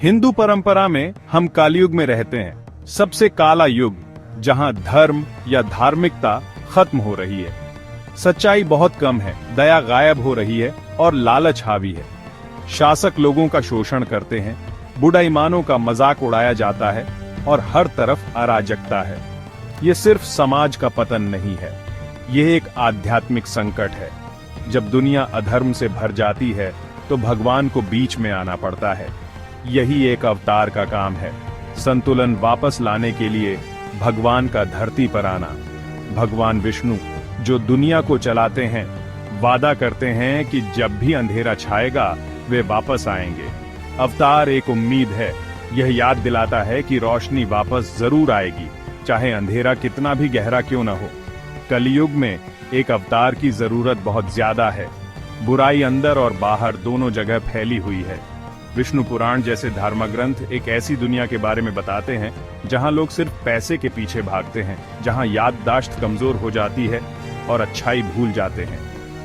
हिंदू परंपरा में हम कालयुग में रहते हैं, सबसे काला युग, जहां धर्म या धार्मिकता खत्म हो रही है। सच्चाई बहुत कम है, दया गायब हो रही है और लालच हावी है। शासक लोगों का शोषण करते हैं, बुराईमानों का मजाक उड़ाया जाता है और हर तरफ अराजकता है। ये सिर्फ समाज का पतन नहीं है, यह एक आध्यात्मिक संकट है। जब दुनिया अधर्म से भर जाती है तो भगवान को बीच में आना पड़ता है। यही एक अवतार का काम है, संतुलन वापस लाने के लिए भगवान का धरती पर आना। भगवान विष्णु जो दुनिया को चलाते हैं, वादा करते हैं कि जब भी अंधेरा छाएगा वे वापस आएंगे। अवतार एक उम्मीद है, यह याद दिलाता है कि रोशनी वापस जरूर आएगी, चाहे अंधेरा कितना भी गहरा क्यों न हो। कलयुग में एक अवतार की जरूरत बहुत ज्यादा है। बुराई अंदर और बाहर दोनों जगह फैली हुई है। विष्णु पुराण जैसे धर्मग्रंथ एक ऐसी दुनिया के बारे में बताते हैं जहां लोग सिर्फ पैसे के पीछे भागते हैं, जहां याददाश्त कमजोर हो जाती है और अच्छाई भूल जाते हैं।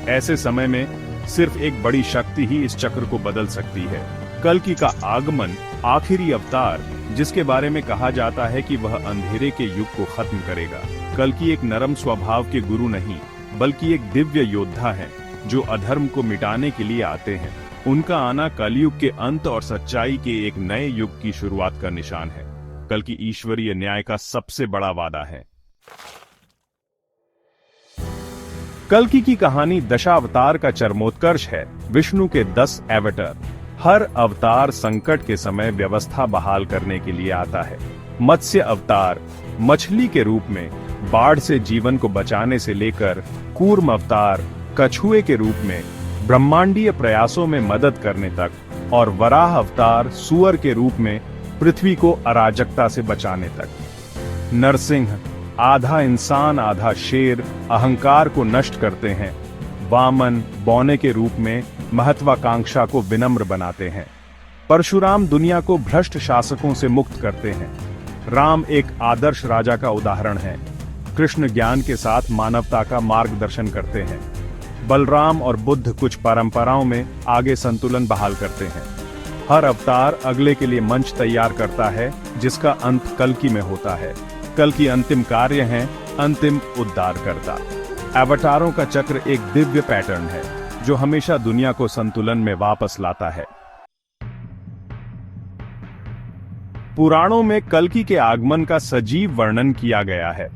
ऐसे समय में सिर्फ एक बड़ी शक्ति ही इस चक्र को बदल सकती है। कल्कि का आगमन, आखिरी अवतार, जिसके बारे में कहा जाता है कि वह अंधेरे के युग को खत्म करेगा। कल्कि एक नरम स्वभाव के गुरु नहीं, बल्कि एक दिव्य योद्धा है जो अधर्म को मिटाने के लिए आते हैं। उनका आना कलयुग के अंत और सच्चाई के एक नए युग की शुरुआत का निशान है। कल्कि ईश्वरीय न्याय का सबसे बड़ा वादा है। कल्कि की कहानी दशावतार का चरमोत्कर्ष है, विष्णु के 10 अवतार। हर अवतार संकट के समय व्यवस्था बहाल करने के लिए आता है। मत्स्य अवतार मछली के रूप में बाढ़ से जीवन को बचाने से लेकर कूर्म अवतार कछुए के रूप में ब्रह्मांडीय प्रयासों में मदद करने तक, और वराह अवतार सुअर के रूप में पृथ्वी को अराजकता से बचाने तक। नरसिंह आधा इंसान आधा शेर अहंकार को नष्ट करते हैं। वामन बौने के रूप में महत्वाकांक्षा को विनम्र बनाते हैं। परशुराम दुनिया को भ्रष्ट शासकों से मुक्त करते हैं। राम एक आदर्श राजा का उदाहरण है। कृष्ण ज्ञान के साथ मानवता का मार्गदर्शन करते हैं। बलराम और बुद्ध कुछ परंपराओं में आगे संतुलन बहाल करते हैं। हर अवतार अगले के लिए मंच तैयार करता है, जिसका अंत कल्कि में होता है। कल्कि अंतिम कार्य है, अंतिम उद्धारकर्ता। अवतारों का चक्र एक दिव्य पैटर्न है जो हमेशा दुनिया को संतुलन में वापस लाता है। पुराणों में कल्कि के आगमन का सजीव वर्णन किया गया है।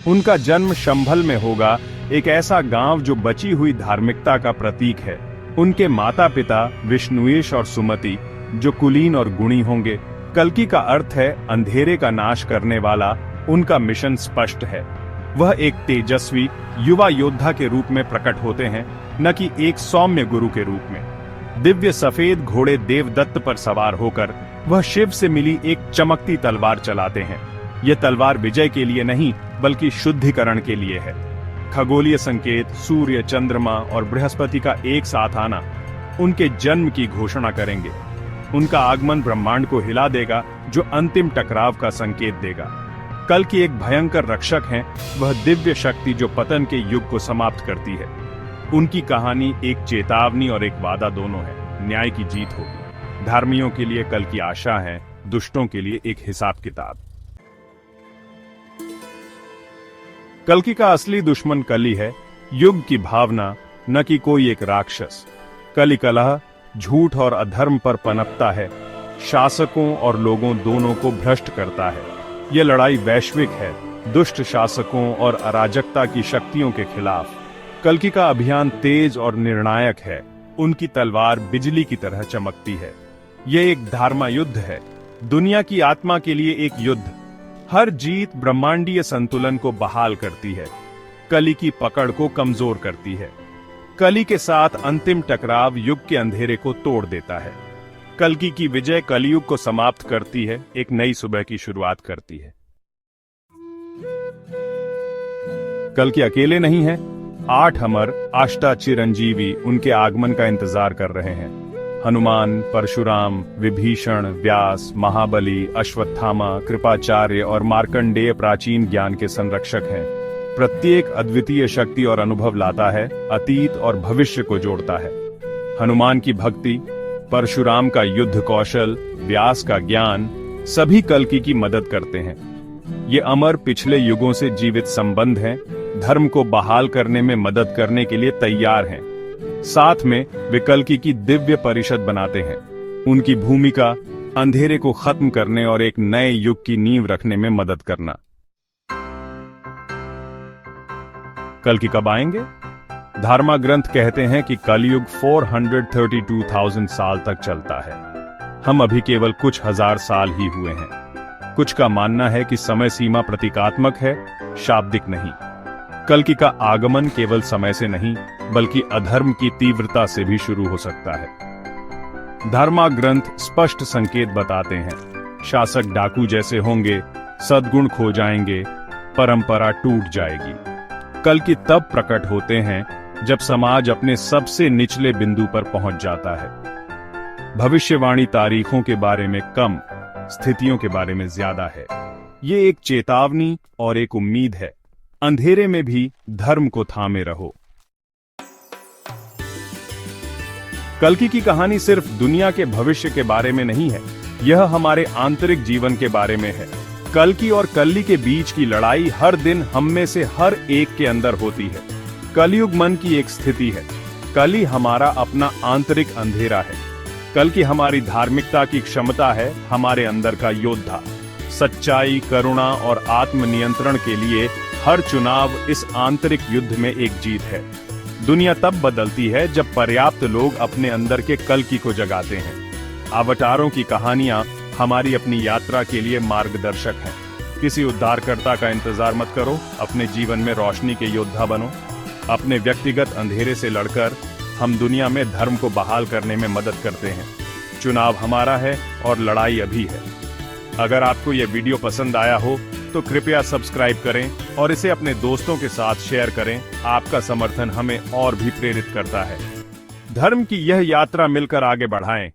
उनका जन्म शंभल में होगा, एक ऐसा गांव जो बची हुई धार्मिकता का प्रतीक है। उनके माता पिता विष्णुएश और सुमति जो कुलीन और गुणी होंगे। कल्कि का अर्थ है अंधेरे का नाश करने वाला। उनका मिशन स्पष्ट है, वह एक तेजस्वी युवा योद्धा के रूप में प्रकट होते हैं, न कि एक सौम्य गुरु के रूप में। दिव्य सफेद घोड़े देवदत्त पर सवार होकर वह शिव से मिली एक चमकती तलवार चलाते हैं। यह तलवार विजय के लिए नहीं, बल्कि शुद्धिकरण के लिए है। खगोलीय संकेत, सूर्य, चंद्रमा और बृहस्पति का एक साथ आना उनके जन्म की घोषणा करेंगे। उनका आगमन ब्रह्मांड को हिला देगा, जो अंतिम टकराव का संकेत देगा। कल्कि एक भयंकर रक्षक हैं, वह दिव्य शक्ति जो पतन के युग को समाप्त करती है। उनकी कहानी एक चेतावनी और एक वादा दोनों है। न्याय की जीत होगी। धर्मियों के लिए कल्कि आशा है, दुष्टों के लिए एक हिसाब किताब। कल्कि का असली दुश्मन कली है, युग की भावना, न कि कोई एक राक्षस। कली कलह, झूठ और अधर्म पर पनपता है, शासकों और लोगों दोनों को भ्रष्ट करता है। यह लड़ाई वैश्विक है, दुष्ट शासकों और अराजकता की शक्तियों के खिलाफ। कल्कि का अभियान तेज और निर्णायक है। उनकी तलवार बिजली की तरह चमकती है। यह एक धर्म युद्ध है, दुनिया की आत्मा के लिए एक युद्ध। हर जीत ब्रह्मांडीय संतुलन को बहाल करती है, कली की पकड़ को कमजोर करती है। कली के साथ अंतिम टकराव युग के अंधेरे को तोड़ देता है। कल्कि की विजय कलयुग को समाप्त करती है, एक नई सुबह की शुरुआत करती है। कल्कि अकेले नहीं है, 8 अमर अष्टा चिरंजीवी उनके आगमन का इंतजार कर रहे हैं। हनुमान, परशुराम, विभीषण, व्यास, महाबली, अश्वत्थामा, कृपाचार्य और मार्कंडेय प्राचीन ज्ञान के संरक्षक हैं। प्रत्येक अद्वितीय शक्ति और अनुभव लाता है, अतीत और भविष्य को जोड़ता है। हनुमान की भक्ति, परशुराम का युद्ध कौशल, व्यास का ज्ञान, सभी कल्कि की मदद करते हैं। ये अमर पिछले युगों से जीवित संबंध हैं, धर्म को बहाल करने में मदद करने के लिए तैयार हैं। साथ में वे कल्कि की दिव्य परिषद बनाते हैं। उनकी भूमिका अंधेरे को खत्म करने और एक नए युग की नींव रखने में मदद करना। कल्कि कब आएंगे? धर्मा ग्रंथ कहते हैं कि कलयुग 432,000 साल तक चलता है। हम अभी केवल कुछ हजार साल ही हुए हैं। कुछ का मानना है कि समय सीमा प्रतीकात्मक है, शाब्दिक नहीं। कल्कि का आगमन केवल समय से नहीं, बल्कि अधर्म की तीव्रता से भी शुरू हो सकता है। धर्मा ग्रंथ स्पष्ट संकेत बताते हैं। शासक डाकू जैसे होंगे, सद्गुण खो जाएंगे, परंपरा टूट जाएगी। कल्कि तब प्रकट होते हैं जब समाज अपने सबसे निचले बिंदु पर पहुंच जाता है। भविष्यवाणी तारीखों के बारे में कम, स्थितियों के बारे में ज्यादा है। ये एक चेतावनी और एक उम्मीद है। अंधेरे में भी धर्म को थामे रहो। कल्कि की कहानी सिर्फ दुनिया के भविष्य के बारे में नहीं है, यह हमारे आंतरिक जीवन के बारे में है। कल्कि और कल्ली के बीच की लड़ाई हर दिन हम में से हर एक के अंदर होती है। कलयुग मन की एक स्थिति है। कली हमारा अपना आंतरिक अंधेरा है। कल्कि हमारी धार्मिकता की क्षमता है, हमारे अंदर का योद्धा। सच्चाई, करुणा और आत्मनियंत्रण के लिए हर चुनाव इस आंतरिक युद्ध में एक जीत है। दुनिया तब बदलती है जब पर्याप्त लोग अपने अंदर के कल्कि को जगाते हैं। अवतारों की कहानियां हमारी अपनी यात्रा के लिए मार्गदर्शक हैं। किसी उद्धारकर्ता का इंतजार मत करो, अपने जीवन में रोशनी के योद्धा बनो। अपने व्यक्तिगत अंधेरे से लड़कर हम दुनिया में धर्म को बहाल करने में मदद करते हैं। चुनाव हमारा है और लड़ाई अभी है। अगर आपको यह वीडियो पसंद आया हो तो कृपया सब्सक्राइब करें और इसे अपने दोस्तों के साथ शेयर करें। आपका समर्थन हमें और भी प्रेरित करता है। धर्म की यह यात्रा मिलकर आगे बढ़ाएं।